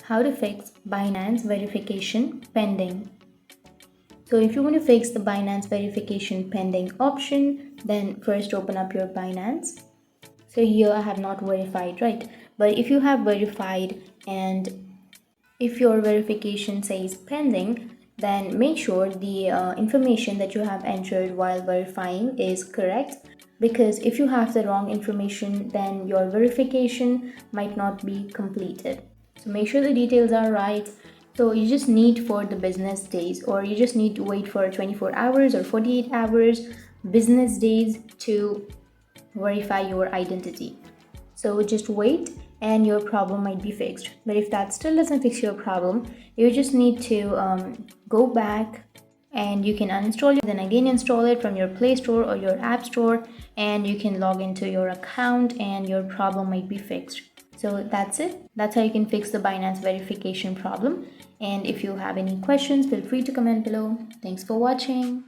how to fix Binance verification pending. So if you want to fix the Binance verification pending option, then first open up your Binance. So here I have not verified, right? But if you have verified and if your verification says pending, then make sure the information that you have entered while verifying is correct, because if you have the wrong information, then your verification might not be completed. So make sure the details are right. So you just need for the business days, or you just need to wait for 24 hours or 48 hours business days to verify your identity. So just wait and your problem might be fixed. But if that still doesn't fix your problem, you just need to go back and you can uninstall it, then again install it from your Play Store or your App Store, and you can log into your account and your problem might be fixed. So that's it. That's how you can fix the Binance verification problem. And if you have any questions, feel free to comment below. Thanks for watching.